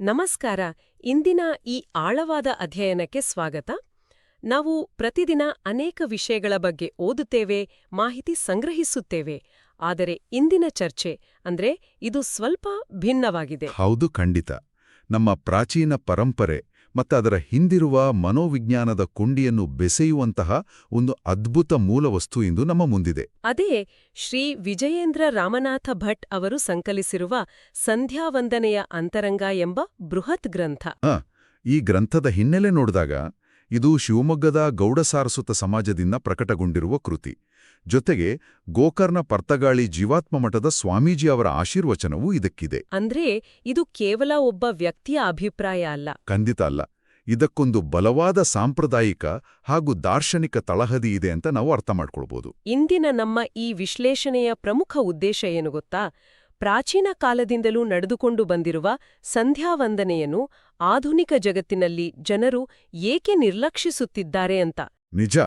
ನಮಸ್ಕಾರ. ಇಂದಿನ ಈ ಆಳವಾದ ಅಧ್ಯಯನಕ್ಕೆ ಸ್ವಾಗತ. ನಾವು ಪ್ರತಿದಿನ ಅನೇಕ ವಿಷಯಗಳ ಬಗ್ಗೆ ಓದುತ್ತೇವೆ, ಮಾಹಿತಿ ಸಂಗ್ರಹಿಸುತ್ತೇವೆ. ಆದರೆ ಇಂದಿನ ಚರ್ಚೆ ಅಂದ್ರೆ ಇದು ಸ್ವಲ್ಪ ಭಿನ್ನವಾಗಿದೆ. ಹೌದು, ಖಂಡಿತ. ನಮ್ಮ ಪ್ರಾಚೀನ ಪರಂಪರೆ ಮತ್ತು ಅದರ ಹಿಂದಿರುವ ಮನೋವಿಜ್ಞಾನದ ಕೊಂಡಿಯನ್ನು ಬೆಸೆಯುವಂತಹ ಒಂದು ಅದ್ಭುತ ಮೂಲವಸ್ತು ಇಂದು ನಮ್ಮ ಮುಂದಿದೆ. ಅದೇ ಶ್ರೀ ವಿಜಯೇಂದ್ರ ರಾಮನಾಥ ಭಟ್ ಅವರು ಸಂಕಲಿಸಿರುವ ಸಂಧ್ಯಾವಂದನೆಯ ಅಂತರಂಗ ಎಂಬ ಬೃಹತ್ ಗ್ರಂಥ. ಈ ಗ್ರಂಥದ ಹಿನ್ನೆಲೆ ನೋಡಿದಾಗ ಇದು ಶಿವಮೊಗ್ಗದ ಗೌಡ ಸಾರಸ್ವತ ಸಮಾಜದಿಂದ ಪ್ರಕಟಗೊಂಡಿರುವ ಕೃತಿ. ಜೊತೆಗೆ ಗೋಕರ್ಣ ಪರ್ತಗಾಳಿ ಜೀವಾತ್ಮ ಮಠದ ಸ್ವಾಮೀಜಿ ಅವರ ಆಶೀರ್ವಚನವೂ ಇದಕ್ಕಿದೆ. ಅಂದ್ರೆ ಇದು ಕೇವಲ ಒಬ್ಬ ವ್ಯಕ್ತಿಯ ಅಭಿಪ್ರಾಯ ಅಲ್ಲ. ಖಂಡಿತ ಅಲ್ಲ. ಇದಕ್ಕೊಂದು ಬಲವಾದ ಸಾಂಪ್ರದಾಯಿಕ ಹಾಗೂ ದಾರ್ಶನಿಕ ತಳಹದಿ ಇದೆ ಅಂತ ನಾವು ಅರ್ಥ ಮಾಡ್ಕೊಳ್ಬೋದು. ಇಂದಿನ ನಮ್ಮ ಈ ವಿಶ್ಲೇಷಣೆಯ ಪ್ರಮುಖ ಉದ್ದೇಶ ಏನು ಗೊತ್ತಾ? ಪ್ರಾಚೀನ ಕಾಲದಿಂದಲೂ ನಡೆದುಕೊಂಡು ಬಂದಿರುವ ಸಂಧ್ಯಾವಂದನೆಯನ್ನು ಆಧುನಿಕ ಜಗತ್ತಿನಲ್ಲಿ ಜನರು ಏಕೆ ನಿರ್ಲಕ್ಷಿಸುತ್ತಿದ್ದಾರೆ ಅಂತ. ನಿಜ.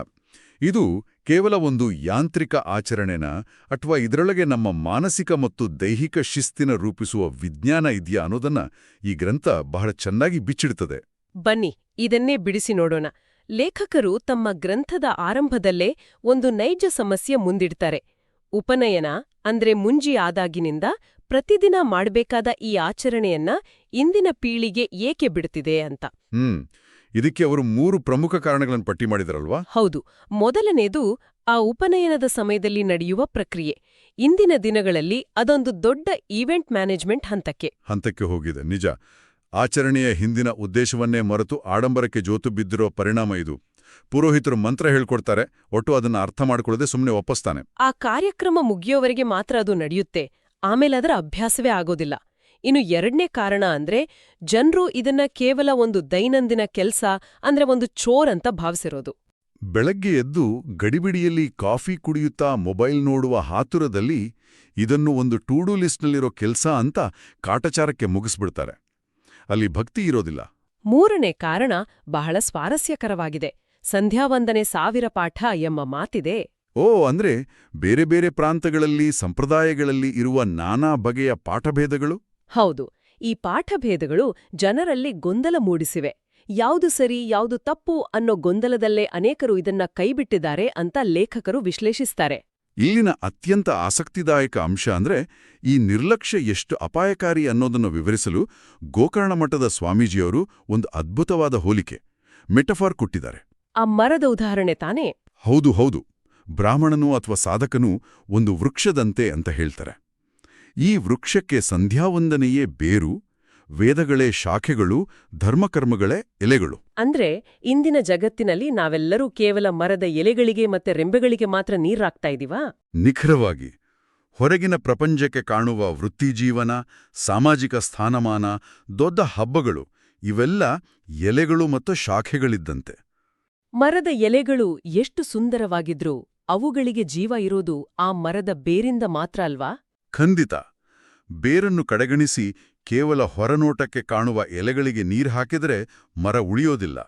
ಇದು ಕೇವಲ ಒಂದು ಯಾಂತ್ರಿಕ ಆಚರಣೆನ ಅಥವಾ ಇದರೊಳಗೆ ನಮ್ಮ ಮಾನಸಿಕ ಮತ್ತು ದೈಹಿಕ ಶಿಸ್ತಿನ ರೂಪಿಸುವ ವಿಜ್ಞಾನ ಇದೆಯಾ ಅನ್ನೋದನ್ನ ಈ ಗ್ರಂಥ ಬಹಳ ಚೆನ್ನಾಗಿ ಬಿಚ್ಚಿಡುತ್ತದೆ. ಬನ್ನಿ, ಇದನ್ನೇ ಬಿಡಿಸಿ ನೋಡೋಣ. ಲೇಖಕರು ತಮ್ಮ ಗ್ರಂಥದ ಆರಂಭದಲ್ಲೇ ಒಂದು ನೈಜ ಸಮಸ್ಯೆ ಮುಂದಿಡ್ತಾರೆ. ಉಪನಯನ ಅಂದ್ರೆ ಮುಂಜಿ ಆದಾಗಿನಿಂದ ಪ್ರತಿದಿನ ಮಾಡ್ಬೇಕಾದ ಈ ಆಚರಣೆಯನ್ನ ಇಂದಿನ ಪೀಳಿಗೆ ಏಕೆ ಬಿಡ್ತಿದೆ ಅಂತ. ಇದಕ್ಕೆ ಅವರು 3 ಪ್ರಮುಖ ಕಾರಣಗಳನ್ನು ಪಟ್ಟಿ ಮಾಡಿದರಲ್ವಾ? ಹೌದು. ಮೊದಲನೇದು ಆ ಉಪನಯನದ ಸಮಯದಲ್ಲಿ ನಡೆಯುವ ಪ್ರಕ್ರಿಯೆ. ಇಂದಿನ ದಿನಗಳಲ್ಲಿ ಅದೊಂದು ದೊಡ್ಡ ಈವೆಂಟ್ ಮ್ಯಾನೇಜ್ಮೆಂಟ್ ಹಂತಕ್ಕೆ ಹೋಗಿದೆ. ನಿಜ. ಆಚರಣೆಯ ಹಿಂದಿನ ಉದ್ದೇಶವನ್ನೇ ಮರೆತು ಆಡಂಬರಕ್ಕೆ ಜೋತು ಬಿದ್ದಿರೋ ಪರಿಣಾಮ ಇದು. ಪುರೋಹಿತರು ಮಂತ್ರ ಹೇಳ್ಕೊಡ್ತಾರೆ, ಒಟ್ಟು ಅದನ್ನ ಅರ್ಥ ಮಾಡ್ಕೊಳ್ಳದೆ ಸುಮ್ಮನೆ ಒಪ್ಪಿಸ್ತಾನೆ. ಆ ಕಾರ್ಯಕ್ರಮ ಮುಗಿಯೋವರೆಗೆ ಮಾತ್ರ ಅದು ನಡೆಯುತ್ತೆ. ಆಮೇಲೆ ಅದರ ಅಭ್ಯಾಸವೇ ಆಗೋದಿಲ್ಲ. ಇನ್ನು ಎರಡನೇ ಕಾರಣ ಅಂದ್ರೆ ಜನ್ರು ಇದನ್ನ ಕೇವಲ ಒಂದು ದೈನಂದಿನ ಕೆಲ್ಸ ಅಂದ್ರೆ ಒಂದು ಚೋರ್ ಅಂತ ಭಾವಿಸಿರೋದು. ಬೆಳಗ್ಗೆ ಎದ್ದು ಗಡಿಬಿಡಿಯಲ್ಲಿ ಕಾಫಿ ಕುಡಿಯುತ್ತಾ ಮೊಬೈಲ್ ನೋಡುವ ಹಾತುರದಲ್ಲಿ ಇದನ್ನು ಒಂದು ಟೂ ಡೂ ಲಿಸ್ಟ್ನಲ್ಲಿರೋ ಕೆಲ್ಸ ಅಂತ ಕಾಟಚಾರಕ್ಕೆ ಮುಗಿಸ್ಬಿಡ್ತಾರೆ. ಅಲ್ಲಿ ಭಕ್ತಿ ಇರೋದಿಲ್ಲ. ಮೂರನೇ ಕಾರಣ ಬಹಳ ಸ್ವಾರಸ್ಯಕರವಾಗಿದೆ. ಸಂಧ್ಯಾವಂದನೆ 1000 ಪಾಠ ಎಂಬ ಮಾತಿದೆ. ಅಂದ್ರೆ ಬೇರೆ ಬೇರೆ ಪ್ರಾಂತಗಳಲ್ಲಿ ಸಂಪ್ರದಾಯಗಳಲ್ಲಿ ಇರುವ ನಾನಾ ಬಗೆಯ ಪಾಠಭೇದಗಳು. ಹೌದು. ಈ ಪಾಠಭೇದಗಳು ಜನರಲ್ಲಿ ಗೊಂದಲ ಮೂಡಿಸಿವೆ. ಯಾವುದು ಸರಿ ಯಾವುದು ತಪ್ಪು ಅನ್ನೋ ಗೊಂದಲದಲ್ಲೇ ಅನೇಕರು ಇದನ್ನ ಕೈಬಿಟ್ಟಿದ್ದಾರೆ ಅಂತ ಲೇಖಕರು ವಿಶ್ಲೇಷಿಸ್ತಾರೆ. ಇಲ್ಲಿನ ಅತ್ಯಂತ ಆಸಕ್ತಿದಾಯಕ ಅಂಶ ಅಂದ್ರೆ ಈ ನಿರ್ಲಕ್ಷ್ಯ ಎಷ್ಟು ಅಪಾಯಕಾರಿ ಅನ್ನೋದನ್ನು ವಿವರಿಸಲು ಗೋಕರ್ಣ ಮಠದ ಸ್ವಾಮೀಜಿಯವರು ಒಂದು ಅದ್ಭುತವಾದ ಹೋಲಿಕೆ, ಮೆಟಫಾರ್ ಕೊಟ್ಟಿದ್ದಾರೆ. ಆ ಮರದ ಉದಾಹರಣೆ ತಾನೇ? ಹೌದು. ಬ್ರಾಹ್ಮಣನು ಅಥವಾ ಸಾಧಕನು ಒಂದು ವೃಕ್ಷದಂತೆ ಅಂತ ಹೇಳ್ತಾರೆ. ಈ ವೃಕ್ಷಕ್ಕೆ ಸಂಧ್ಯಾವಂದನೆಯೇ ಬೇರು, ವೇದಗಳೇ ಶಾಖೆಗಳು, ಧರ್ಮಕರ್ಮಗಳೇ ಎಲೆಗಳು. ಅಂದ್ರೆ ಇಂದಿನ ಜಗತ್ತಿನಲ್ಲಿ ನಾವೆಲ್ಲರೂ ಕೇವಲ ಮರದ ಎಲೆಗಳಿಗೆ ಮತ್ತೆ ರೆಂಬೆಗಳಿಗೆ ಮಾತ್ರ ನೀರಾಕ್ತಾ ಇದೀವಾ? ನಿಖರವಾಗಿ. ಹೊರಗಿನ ಪ್ರಪಂಚಕ್ಕೆ ಕಾಣುವ ವೃತ್ತಿಜೀವನ, ಸಾಮಾಜಿಕ ಸ್ಥಾನಮಾನ, ದೊಡ್ಡ ಹಬ್ಬಗಳು ಇವೆಲ್ಲ ಎಲೆಗಳು ಮತ್ತು ಶಾಖೆಗಳಿದ್ದಂತೆ. ಮರದ ಎಲೆಗಳು ಎಷ್ಟು ಸುಂದರವಾಗಿದ್ರೂ ಅವುಗಳಿಗೆ ಜೀವ ಇರೋದು ಆ ಮರದ ಬೇರಿಂದ ಮಾತ್ರ ಅಲ್ವಾ? ಖಂಡಿತ. ಬೇರನ್ನು ಕಡೆಗಣಿಸಿ ಕೇವಲ ಹೊರನೋಟಕ್ಕೆ ಕಾಣುವ ಎಲೆಗಳಿಗೆ ನೀರು ಹಾಕಿದರೆ ಮರ ಉಳಿಯೋದಿಲ್ಲ.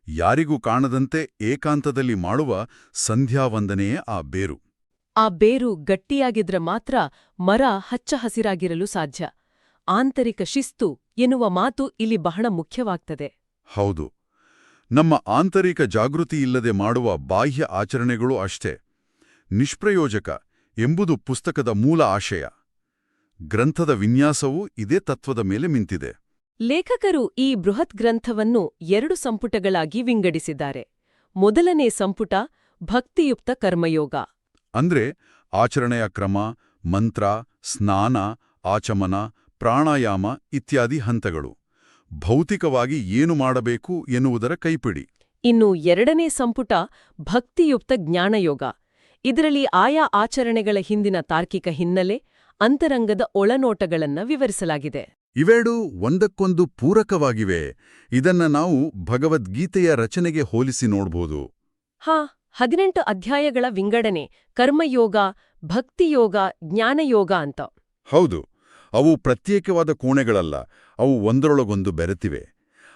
ಯಾರಿಗೂ ಕಾಣದಂತೆ ಏಕಾಂತದಲ್ಲಿ ಮಾಡುವ ಸಂಧ್ಯಾವಂದನೆಯೇ ಆ ಬೇರು. ಆ ಬೇರು ಗಟ್ಟಿಯಾಗಿದ್ರೆ ಮಾತ್ರ ಮರ ಹಚ್ಚ ಹಸಿರಾಗಿರಲು ಸಾಧ್ಯ. ಆಂತರಿಕ ಶಿಸ್ತು ಎನ್ನುವ ಮಾತು ಇಲ್ಲಿ ಬಹಳ ಮುಖ್ಯವಾಗ್ತದೆ. ಹೌದು. ನಮ್ಮ ಆಂತರಿಕ ಜಾಗೃತಿ ಇಲ್ಲದೆ ಮಾಡುವ ಬಾಹ್ಯ ಆಚರಣೆಗಳು ಅಷ್ಟೇ ನಿಷ್ಪ್ರಯೋಜಕ ಎಂಬುದು ಪುಸ್ತಕದ ಮೂಲ ಆಶಯ. ಗ್ರಂಥದ ವಿನ್ಯಾಸವೂ ಇದೇ ತತ್ವದ ಮೇಲೆ ಮಿಂತಿದೆ. ಲೇಖಕರು ಈ ಬೃಹತ್ ಗ್ರಂಥವನ್ನು 2 ಸಂಪುಟಗಳಾಗಿ ವಿಂಗಡಿಸಿದ್ದಾರೆ. ಮೊದಲನೇ ಸಂಪುಟ ಭಕ್ತಿಯುಕ್ತ ಕರ್ಮಯೋಗ. ಅಂದ್ರೆ ಆಚರಣೆಯ ಕ್ರಮ, ಮಂತ್ರ, ಸ್ನಾನ, ಆಚಮನ, ಪ್ರಾಣಾಯಾಮ ಇತ್ಯಾದಿ ಹಂತಗಳು. ಭೌತಿಕವಾಗಿ ಏನು ಮಾಡಬೇಕು ಎನ್ನುವುದರ ಕೈಪಿಡಿ. ಇನ್ನು ಎರಡನೇ ಸಂಪುಟ ಭಕ್ತಿಯುಕ್ತ ಜ್ಞಾನಯೋಗ. ಇದರಲ್ಲಿ ಆಯಾ ಆಚರಣೆಗಳ ಹಿಂದಿನ ತಾರ್ಕಿಕ ಹಿನ್ನೆಲೆ, ಅಂತರಂಗದ ಒಳನೋಟಗಳನ್ನ ವಿವರಿಸಲಾಗಿದೆ. ಇವೆರಡೂ ಒಂದಕ್ಕೊಂದು ಪೂರಕವಾಗಿವೆ. ಇದನ್ನ ನಾವು ಭಗವದ್ಗೀತೆಯ ರಚನೆಗೆ ಹೋಲಿಸಿ ನೋಡ್ಬೋದು. 18 ಅಧ್ಯಾಯಗಳ ವಿಂಗಡಣೆ, ಕರ್ಮಯೋಗ, ಭಕ್ತಿಯೋಗ, ಜ್ಞಾನಯೋಗ ಅಂತ. ಹೌದು. ಅವು ಪ್ರತ್ಯೇಕವಾದ ಕೋಣೆಗಳಲ್ಲ, ಅವು ಒಂದರೊಳಗೊಂದು ಬೆರೆತಿವೆ.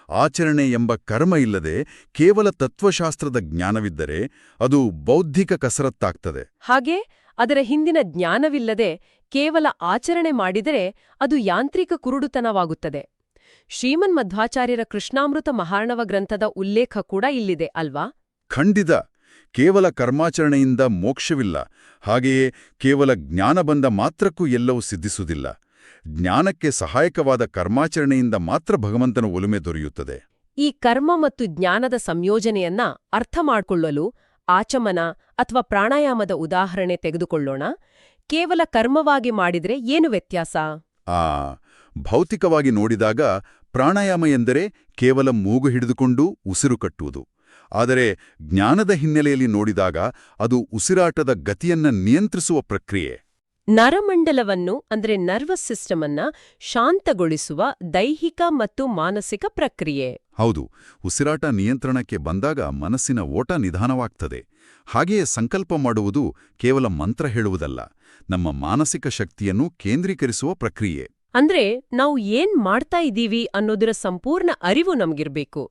ಆಚರಣೆ ಎಂಬ ಕರ್ಮ ಇಲ್ಲದೆ ಕೇವಲ ತತ್ವಶಾಸ್ತ್ರದ ಜ್ಞಾನವಿದ್ದರೆ ಅದು ಬೌದ್ಧಿಕ ಕಸರತ್ತಾಗ್ತದೆ. ಹಾಗೆ ಅದರ ಹಿಂದಿನ ಜ್ಞಾನವಿಲ್ಲದೆ ಕೇವಲ ಆಚರಣೆ ಮಾಡಿದರೆ ಅದು ಯಾಂತ್ರಿಕ ಕುರುಡುತನವಾಗುತ್ತದೆ. ಶ್ರೀಮನ್ಮಧ್ವಾಚಾರ್ಯರ ಕೃಷ್ಣಾಮೃತ ಮಹಾರ್ಣವ ಗ್ರಂಥದ ಉಲ್ಲೇಖ ಕೂಡ ಇಲ್ಲಿದೆ ಅಲ್ವಾ? ಖಂಡಿತ. ಕೇವಲ ಕರ್ಮಾಚರಣೆಯಿಂದ ಮೋಕ್ಷವಿಲ್ಲ, ಹಾಗೆಯೇ ಕೇವಲ ಜ್ಞಾನ ಬಂದ ಮಾತ್ರಕ್ಕೂ ಎಲ್ಲವೂ ಸಿದ್ಧಿಸುವುದಿಲ್ಲ. ಜ್ಞಾನಕ್ಕೆ ಸಹಾಯಕವಾದ ಕರ್ಮಾಚರಣೆಯಿಂದ ಮಾತ್ರ ಭಗವಂತನ ಒಲುಮೆ ದೊರೆಯುತ್ತದೆ. ಈ ಕರ್ಮ ಮತ್ತು ಜ್ಞಾನದ ಸಂಯೋಜನೆಯನ್ನ ಅರ್ಥ ಮಾಡ್ಕೊಳ್ಳಲು ಆಚಮನ ಅಥವಾ ಪ್ರಾಣಾಯಾಮದ ಉದಾಹರಣೆ ತೆಗೆದುಕೊಳ್ಳೋಣ. ಕೇವಲ ಕರ್ಮವಾಗಿ ಮಾಡಿದ್ರೆ ಏನು ವ್ಯತ್ಯಾಸ? ಭೌತಿಕವಾಗಿ ನೋಡಿದಾಗ ಪ್ರಾಣಾಯಾಮ ಎಂದರೆ ಕೇವಲ ಮೂಗು ಹಿಡಿದುಕೊಂಡು ಉಸಿರು ಕಟ್ಟುವುದು. ಆದರೆ ಜ್ಞಾನದ ಹಿನ್ನೆಲೆಯಲ್ಲಿ ನೋಡಿದಾಗ ಅದು ಉಸಿರಾಟದ ಗತಿಯನ್ನ ನಿಯಂತ್ರಿಸುವ ಪ್ರಕ್ರಿಯೆ. ನರಮಂಡಲವನ್ನು ಅಂದ್ರೆ ನರ್ವಸ್ ಸಿಸ್ಟಮ್ ಅನ್ನ ಶಾಂತಗೊಳಿಸುವ ದೈಹಿಕ ಮತ್ತು ಮಾನಸಿಕ ಪ್ರಕ್ರಿಯೆ. ಹೌದು, ಉಸಿರಾಟ ನಿಯಂತ್ರಣಕ್ಕೆ ಬಂದಾಗ ಮನಸ್ಸಿನ ಓಟ ನಿಧಾನವಾಗ್ತದೆ. ಹಾಗೆಯೇ ಸಂಕಲ್ಪ ಮಾಡುವುದು ಕೇವಲ ಮಂತ್ರ ಹೇಳುವುದಲ್ಲ, ನಮ್ಮ ಮಾನಸಿಕ ಶಕ್ತಿಯನ್ನು ಕೇಂದ್ರೀಕರಿಸುವ ಪ್ರಕ್ರಿಯೆ. ಅಂದ್ರೆ ನಾವು ಏನ್ ಮಾಡ್ತಾ ಇದ್ದೀವಿ ಅನ್ನೋದರ ಸಂಪೂರ್ಣ ಅರಿವು ನಮ್ಗಿರ್ಬೇಕು.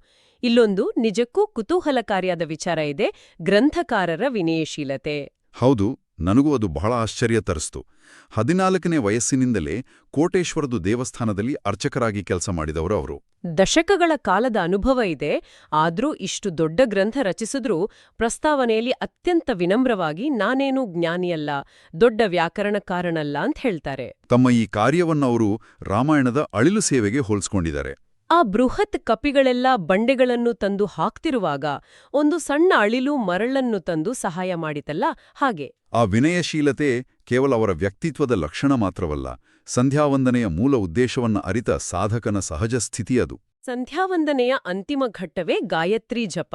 ಇಲ್ಲೊಂದು ನಿಜಕ್ಕೂ ಕುತೂಹಲಕಾರಿಯಾದ ವಿಚಾರ ಇದೆ, ಗ್ರಂಥಕಾರರ ವಿನಯಶೀಲತೆ. ಹೌದು, ನನಗೂ ಅದು ಬಹಳ ಆಶ್ಚರ್ಯ ತರಿಸ್ತು. 14ನೇ ವಯಸ್ಸಿನಿಂದಲೇ ಕೋಟೇಶ್ವರದು ದೇವಸ್ಥಾನದಲ್ಲಿ ಅರ್ಚಕರಾಗಿ ಕೆಲಸ ಮಾಡಿದವರು ಅವರು. ದಶಕಗಳ ಕಾಲದ ಅನುಭವ ಇದೆ. ಆದ್ರೂ ಇಷ್ಟು ದೊಡ್ಡ ಗ್ರಂಥ ರಚಿಸಿದ್ರೂ ಪ್ರಸ್ತಾವನೆಯಲ್ಲಿ ಅತ್ಯಂತ ವಿನಮ್ರವಾಗಿ ನಾನೇನೂ ಜ್ಞಾನಿಯಲ್ಲ, ದೊಡ್ಡ ವ್ಯಾಕರಣಕಾರನಲ್ಲ ಅಂತ ಹೇಳ್ತಾರೆ. ತಮ್ಮ ಈ ಕಾರ್ಯವನ್ನವರು ರಾಮಾಯಣದ ಅಳಿಲು ಸೇವೆಗೆ ಹೋಲಿಸ್ಕೊಂಡಿದ್ದಾರೆ. ಆ ಬೃಹತ್ ಕಪಿಗಳೆಲ್ಲ ಬಂಡೆಗಳನ್ನು ತಂದು ಹಾಕ್ತಿರುವಾಗ ಒಂದು ಸಣ್ಣ ಅಳಿಲು ಮರಳನ್ನು ತಂದು ಸಹಾಯ ಮಾಡಿತಲ್ಲ, ಹಾಗೆ. ಆ ವಿನಯಶೀಲತೆ ಕೇವಲ ಅವರ ವ್ಯಕ್ತಿತ್ವದ ಲಕ್ಷಣ ಮಾತ್ರವಲ್ಲ, ಸಂಧ್ಯಾವಂದನೆಯ ಮೂಲ ಉದ್ದೇಶವನ್ನ ಅರಿತ ಸಾಧಕನ ಸಹಜ ಸ್ಥಿತಿಯದು. ಸಂಧ್ಯಾವಂದನೆಯ ಅಂತಿಮ ಘಟ್ಟವೇ ಗಾಯತ್ರಿ ಜಪ.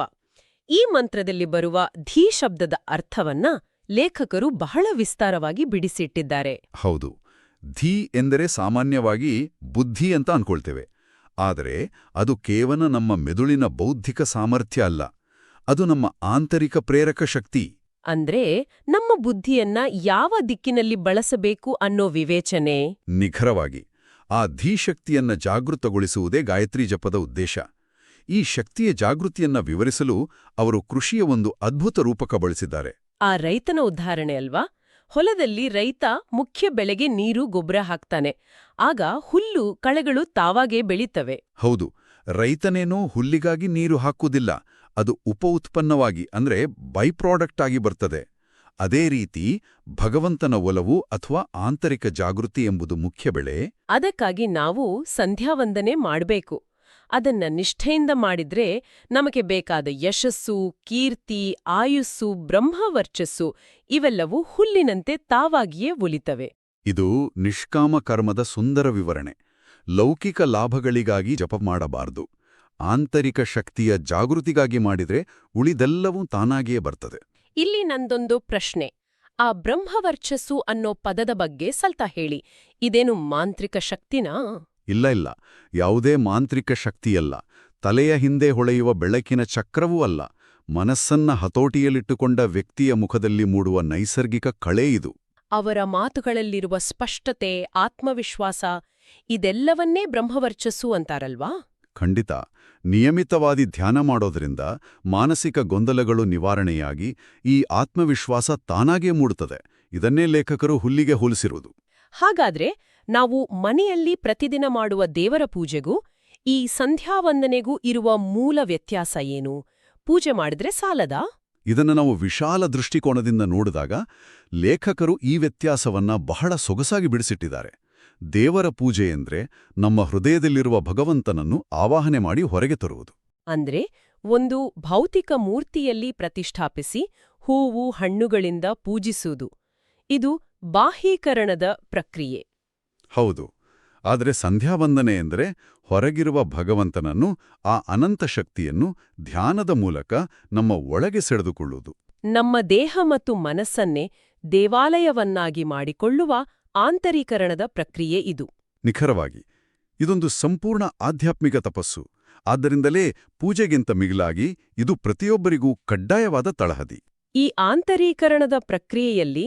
ಈ ಮಂತ್ರದಲ್ಲಿ ಬರುವ ಧೀ ಶಬ್ದದ ಅರ್ಥವನ್ನ ಲೇಖಕರು ಬಹಳ ವಿಸ್ತಾರವಾಗಿ ಬಿಡಿಸಿಟ್ಟಿದ್ದಾರೆ. ಹೌದು, ಧೀ ಎಂದರೆ ಸಾಮಾನ್ಯವಾಗಿ ಬುದ್ಧಿ ಅಂತ ಅನ್ಕೊಳ್ತೇವೆ. ಆದರೆ ಅದು ಕೇವಲ ನಮ್ಮ ಮೆದುಳಿನ ಬೌದ್ಧಿಕ ಸಾಮರ್ಥ್ಯ ಅಲ್ಲ, ಅದು ನಮ್ಮ ಆಂತರಿಕ ಪ್ರೇರಕ ಶಕ್ತಿ. ಅಂದ್ರೆ ನಮ್ಮ ಬುದ್ಧಿಯನ್ನ ಯಾವ ದಿಕ್ಕಿನಲ್ಲಿ ಬಳಸಬೇಕು ಅನ್ನೋ ವಿವೇಚನೆ. ನಿಖರವಾಗಿ ಆ ಧೀಶಕ್ತಿಯನ್ನ ಜಾಗೃತಗೊಳಿಸುವುದೇ ಗಾಯತ್ರಿ ಜಪದ ಉದ್ದೇಶ. ಈ ಶಕ್ತಿಯ ಜಾಗೃತಿಯನ್ನ ವಿವರಿಸಲು ಅವರು ಕೃಷಿಯ ಒಂದು ಅದ್ಭುತ ರೂಪಕ ಬಳಸಿದ್ದಾರೆ. ಆ ರೈತನ ಉದಾಹರಣೆ ಅಲ್ವಾ? ಹೊಲದಲ್ಲಿ ರೈತ ಮುಖ್ಯ ಬೆಳೆಗೆ ನೀರು ಗೊಬ್ಬರ ಹಾಕ್ತಾನೆ. ಆಗ ಹುಲ್ಲು ಕಳೆಗಳು ತಾವಾಗೇ ಬೆಳೀತವೆ. ಹೌದು, ರೈತನೇನೋ ಹುಲ್ಲಿಗಾಗಿ ನೀರು ಹಾಕುವುದಿಲ್ಲ, ಅದು ಉಪ ಉತ್ಪನ್ನವಾಗಿ ಅಂದ್ರೆ ಬೈ ಪ್ರಾಡಕ್ಟ್ ಆಗಿ ಬರ್ತದೆ. ಅದೇ ರೀತಿ ಭಗವಂತನ ಒಲವು ಅಥವಾ ಆಂತರಿಕ ಜಾಗೃತಿ ಎಂಬುದು ಮುಖ್ಯ ಬೆಳೆ. ಅದಕ್ಕಾಗಿ ನಾವು ಸಂಧ್ಯಾವಂದನೆ ಮಾಡಬೇಕು. ಅದನ್ನ ನಿಷ್ಠೆಯಿಂದ ಮಾಡಿದ್ರೆ ನಮಗೆ ಬೇಕಾದ ಯಶಸ್ಸು, ಕೀರ್ತಿ, ಆಯುಸ್ಸು, ಬ್ರಹ್ಮವರ್ಚಸ್ಸು ಇವೆಲ್ಲವೂ ಹುಲ್ಲಿನಂತೆ ತಾವಾಗಿಯೇ ಒಲಿತವೆ. ಇದು ನಿಷ್ಕಾಮ ಕರ್ಮದ ಸುಂದರ ವಿವರಣೆ. ಲೌಕಿಕ ಲಾಭಗಳಿಗಾಗಿ ಜಪ ಮಾಡಬಾರದು. ಆಂತರಿಕ ಶಕ್ತಿಯ ಜಾಗೃತಿಗಾಗಿ ಮಾಡಿದ್ರೆ ಉಳಿದೆಲ್ಲವೂ ತಾನಾಗಿಯೇ ಬರ್ತದೆ. ಇಲ್ಲಿ ನಂದೊಂದು ಪ್ರಶ್ನೆ. ಆ ಬ್ರಹ್ಮವರ್ಚಸ್ಸು ಅನ್ನೋ ಪದದ ಬಗ್ಗೆ ಸ್ವಲ್ಪ ಹೇಳಿ. ಇದೇನು ಮಾಂತ್ರಿಕ ಶಕ್ತಿನಾ? ಇಲ್ಲ, ಯಾವುದೇ ಮಾಂತ್ರಿಕ ಶಕ್ತಿಯಲ್ಲ. ತಲೆಯ ಹಿಂದೆ ಹೊಳೆಯುವ ಬೆಳಕಿನ ಚಕ್ರವೂ ಅಲ್ಲ. ಮನಸ್ಸನ್ನ ಹತೋಟಿಯಲ್ಲಿಟ್ಟುಕೊಂಡ ವ್ಯಕ್ತಿಯ ಮುಖದಲ್ಲಿ ಮೂಡುವ ನೈಸರ್ಗಿಕ ಕಳೆ ಇದು. ಅವರ ಮಾತುಗಳಲ್ಲಿರುವ ಸ್ಪಷ್ಟತೆ, ಆತ್ಮವಿಶ್ವಾಸ ಇದೆಲ್ಲವನ್ನೇ ಬ್ರಹ್ಮವರ್ಚಸ್ಸು ಅಂತಾರಲ್ವಾ? ಖಂಡಿತ. ನಿಯಮಿತವಾದಿ ಧ್ಯಾನ ಮಾಡೋದ್ರಿಂದ ಮಾನಸಿಕ ಗೊಂದಲಗಳು ನಿವಾರಣೆಯಾಗಿ ಈ ಆತ್ಮವಿಶ್ವಾಸ ತಾನಾಗೇ ಮೂಡುತ್ತದೆ. ಇದನ್ನೇ ಲೇಖಕರು ಹುಲ್ಲಿಗೆ ಹೋಲಿಸಿರುವುದು. ಹಾಗಾದ್ರೆ ನಾವು ಮನೆಯಲ್ಲಿ ಪ್ರತಿದಿನ ಮಾಡುವ ದೇವರ ಪೂಜೆಗೂ ಈ ಸಂಧ್ಯಾವಂದನೆಗೂ ಇರುವ ಮೂಲ ವ್ಯತ್ಯಾಸ ಏನು? ಪೂಜೆ ಮಾಡಿದ್ರೆ ಸಾಲದಾ? ಇದನ್ನು ನಾವು ವಿಶಾಲ ದೃಷ್ಟಿಕೋನದಿಂದ ನೋಡಿದಾಗ ಲೇಖಕರು ಈ ವ್ಯತ್ಯಾಸವನ್ನ ಬಹಳ ಸೊಗಸಾಗಿ ಬಿಡಿಸಿಟ್ಟಿದ್ದಾರೆ. ದೇವರ ಪೂಜೆ ಎಂದ್ರೆ ನಮ್ಮ ಹೃದಯದಲ್ಲಿರುವ ಭಗವಂತನನ್ನು ಆವಾಹನೆ ಮಾಡಿ ಹೊರಗೆ ತರುವುದು. ಅಂದ್ರೆ ಒಂದು ಭೌತಿಕ ಮೂರ್ತಿಯಲ್ಲಿ ಪ್ರತಿಷ್ಠಾಪಿಸಿ ಹೂವು ಹಣ್ಣುಗಳಿಂದ ಪೂಜಿಸುವುದು. ಇದು ಬಾಹ್ಯೀಕರಣದ ಪ್ರಕ್ರಿಯೆ. ಹೌದು. ಆದರೆ ಸಂಧ್ಯಾವಂದನೆ ಎಂದರೆ ಹೊರಗಿರುವ ಭಗವಂತನನ್ನು, ಆ ಅನಂತ ಶಕ್ತಿಯನ್ನು ಧ್ಯಾನದ ಮೂಲಕ ನಮ್ಮ ಒಳಗೆ ಸೆಳೆದುಕೊಳ್ಳುವುದು. ನಮ್ಮ ದೇಹ ಮತ್ತು ಮನಸ್ಸನ್ನೇ ದೇವಾಲಯವನ್ನಾಗಿ ಮಾಡಿಕೊಳ್ಳುವ ಆಂತರೀಕರಣದ ಪ್ರಕ್ರಿಯೆ ಇದು. ನಿಖರವಾಗಿ ಇದೊಂದು ಸಂಪೂರ್ಣ ಆಧ್ಯಾತ್ಮಿಕ ತಪಸ್ಸು. ಆದ್ದರಿಂದಲೇ ಪೂಜೆಗಿಂತ ಮಿಗಿಲಾಗಿ ಇದು ಪ್ರತಿಯೊಬ್ಬರಿಗೂ ಕಡ್ಡಾಯವಾದ ತಳಹದಿ. ಈ ಆಂತರೀಕರಣದ ಪ್ರಕ್ರಿಯೆಯಲ್ಲಿ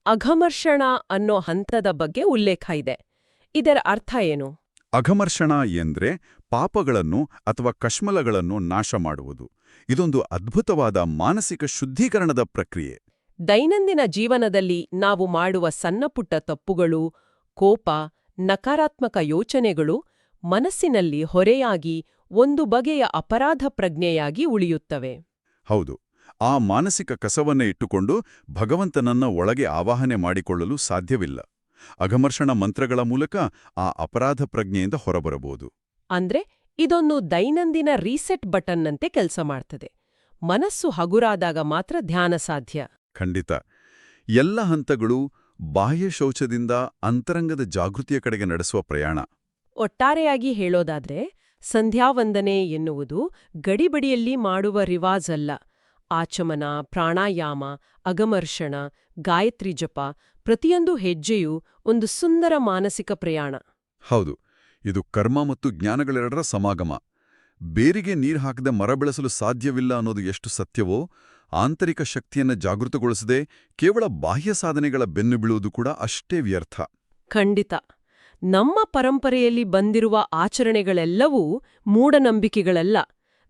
ಅಘಮರ್ಷಣ ಅನ್ನೋ ಹಂತದ ಬಗ್ಗೆ ಉಲ್ಲೇಖ ಇದೆ. ಇದರ ಅರ್ಥ ಏನು? ಅಘಮರ್ಷಣ ಎಂದ್ರೆ ಪಾಪಗಳನ್ನು ಅಥವಾ ಕಶ್ಮಲಗಳನ್ನು ನಾಶ ಮಾಡುವುದು. ಇದೊಂದು ಅದ್ಭುತವಾದ ಮಾನಸಿಕ ಶುದ್ಧೀಕರಣದ ಪ್ರಕ್ರಿಯೆ. ದೈನಂದಿನ ಜೀವನದಲ್ಲಿ ನಾವು ಮಾಡುವ ಸಣ್ಣಪುಟ್ಟ ತಪ್ಪುಗಳು, ಕೋಪ, ನಕಾರಾತ್ಮಕ ಯೋಚನೆಗಳು ಮನಸ್ಸಿನಲ್ಲಿ ಹೊರೆಯಾಗಿ ಒಂದು ಬಗೆಯ ಅಪರಾಧ ಪ್ರಜ್ಞೆಯಾಗಿ ಉಳಿಯುತ್ತವೆ. ಹೌದು, ಆ ಮಾನಸಿಕ ಕಸವನ್ನೇ ಇಟ್ಟುಕೊಂಡು ಭಗವಂತನನ್ನ ಒಳಗೆ ಆವಾಹನೆ ಮಾಡಿಕೊಳ್ಳಲು ಸಾಧ್ಯವಿಲ್ಲ. ಅಘಮರ್ಷಣ ಮಂತ್ರಗಳ ಮೂಲಕ ಆ ಅಪರಾಧ ಪ್ರಜ್ಞೆಯಿಂದ ಹೊರಬರಬಹುದು. ಅಂದ್ರೆ ಇದೊಂದು ದೈನಂದಿನ ರೀಸೆಟ್ ಬಟನ್ನಂತೆ ಕೆಲಸ ಮಾಡ್ತದೆ. ಮನಸ್ಸು ಹಗುರಾದಾಗ ಮಾತ್ರ ಧ್ಯಾನ ಸಾಧ್ಯ. ಖಂಡಿತ. ಎಲ್ಲ ಹಂತಗಳು ಬಾಹ್ಯ ಶೌಚದಿಂದ ಅಂತರಂಗದ ಜಾಗೃತಿಯ ಕಡೆಗೆ ನಡೆಸುವ ಪ್ರಯಾಣ. ಒಟ್ಟಾರೆಯಾಗಿ ಹೇಳೋದಾದ್ರೆ ಸಂಧ್ಯಾವಂದನೆ ಎನ್ನುವುದು ಗಡಿಬಿಡಿಯಲ್ಲಿ ಮಾಡುವ ರಿವಾಜ್ ಅಲ್ಲ. ಆಚಮನ, ಪ್ರಾಣಾಯಾಮ, ಅಗಮರ್ಷಣ, ಗಾಯತ್ರಿ ಜಪ ಪ್ರತಿಯೊಂದು ಹೆಜ್ಜೆಯೂ ಒಂದು ಸುಂದರ ಮಾನಸಿಕ ಪ್ರಯಾಣ. ಹೌದು, ಇದು ಕರ್ಮ ಮತ್ತು ಜ್ಞಾನಗಳೆರಡರ ಸಮಾಗಮ. ಬೇರಿಗೆ ನೀರು ಹಾಕದೆ ಮರ ಬೆಳೆಸಲು ಸಾಧ್ಯವಿಲ್ಲ ಅನ್ನೋದು ಎಷ್ಟು ಸತ್ಯವೋ, ಆಂತರಿಕ ಶಕ್ತಿಯನ್ನು ಜಾಗೃತಗೊಳಿಸದೆ ಕೇವಲ ಬಾಹ್ಯ ಸಾಧನೆಗಳ ಬೆನ್ನು ಬೀಳುವುದು ಕೂಡ ಅಷ್ಟೇ ವ್ಯರ್ಥ. ಖಂಡಿತ. ನಮ್ಮ ಪರಂಪರೆಯಲ್ಲಿ ಬಂದಿರುವ ಆಚರಣೆಗಳೆಲ್ಲವೂ ಮೂಢನಂಬಿಕೆಗಳಲ್ಲ,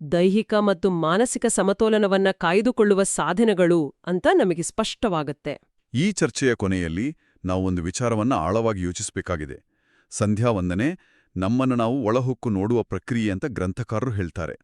ದೈಹಿಕ ಮತ್ತು ಮಾನಸಿಕ ಸಮತೋಲನವನ್ನ ಕಾಯ್ದುಕೊಳ್ಳುವ ಸಾಧನಗಳು ಅಂತ ನಮಗೆ ಸ್ಪಷ್ಟವಾಗುತ್ತೆ. ಈ ಚರ್ಚೆಯ ಕೊನೆಯಲ್ಲಿ ನಾವು ಒಂದು ವಿಚಾರವನ್ನ ಆಳವಾಗಿ ಯೋಚಿಸಬೇಕಾಗಿದೆ. ಸಂಧ್ಯಾವಂದನೆ ನಮ್ಮನ್ನು ನಾವು ಒಳಹೊಕ್ಕು ನೋಡುವ ಪ್ರಕ್ರಿಯೆ ಅಂತ ಗ್ರಂಥಕಾರರು ಹೇಳ್ತಾರೆ.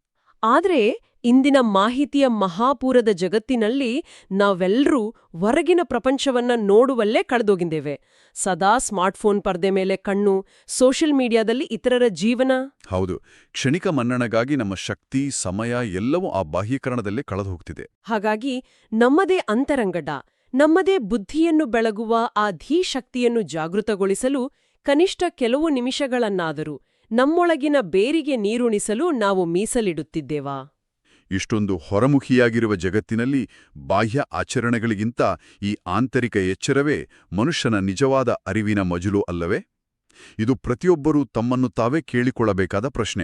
ಆದ್ರೆ ಇಂದಿನ ಮಾಹಿತಿಯ ಮಹಾಪೂರದ ಜಗತ್ತಿನಲ್ಲಿ ನಾವೆಲ್ಲರೂ ಹೊರಗಿನ ಪ್ರಪಂಚವನ್ನ ನೋಡುವಲ್ಲೇ ಕಳೆದೋಗಿದ್ದೇವೆ. ಸದಾ ಸ್ಮಾರ್ಟ್ಫೋನ್ ಪರ್ದೆ ಮೇಲೆ ಕಣ್ಣು, ಸೋಷಿಯಲ್ ಮೀಡಿಯಾದಲ್ಲಿ ಇತರರ ಜೀವನ. ಹೌದು, ಕ್ಷಣಿಕ ಮನ್ನಣೆಗಾಗಿ ನಮ್ಮ ಶಕ್ತಿ, ಸಮಯ ಎಲ್ಲವೂ ಆ ಬಾಹ್ಯೀಕರಣದಲ್ಲೇ ಕಳೆದು ಹೋಗ್ತಿದೆ. ಹಾಗಾಗಿ ನಮ್ಮದೇ ಅಂತರಂಗಡ, ನಮ್ಮದೇ ಬುದ್ಧಿಯನ್ನು ಬೆಳಗುವ ಆ ಧೀಶಕ್ತಿಯನ್ನು ಜಾಗೃತಗೊಳಿಸಲು ಕನಿಷ್ಠ ಕೆಲವು ನಿಮಿಷಗಳನ್ನಾದರೂ ನಮ್ಮೊಳಗಿನ ಬೇರಿಗೆ ನೀರುಣಿಸಲು ನಾವು ಮೀಸಲಿಡುತ್ತಿದ್ದೇವಾ? ಇಷ್ಟೊಂದು ಹೊರಮುಖಿಯಾಗಿರುವ ಜಗತ್ತಿನಲ್ಲಿ ಬಾಹ್ಯ ಆಚರಣೆಗಳಿಗಿಂತ ಈ ಆಂತರಿಕ ಎಚ್ಚರವೇ ಮನುಷ್ಯನ ನಿಜವಾದ ಅರಿವಿನ ಮಜಲು ಅಲ್ಲವೇ? ಇದು ಪ್ರತಿಯೊಬ್ಬರೂ ತಮ್ಮನ್ನು ತಾವೇ ಕೇಳಿಕೊಳ್ಳಬೇಕಾದ ಪ್ರಶ್ನೆ.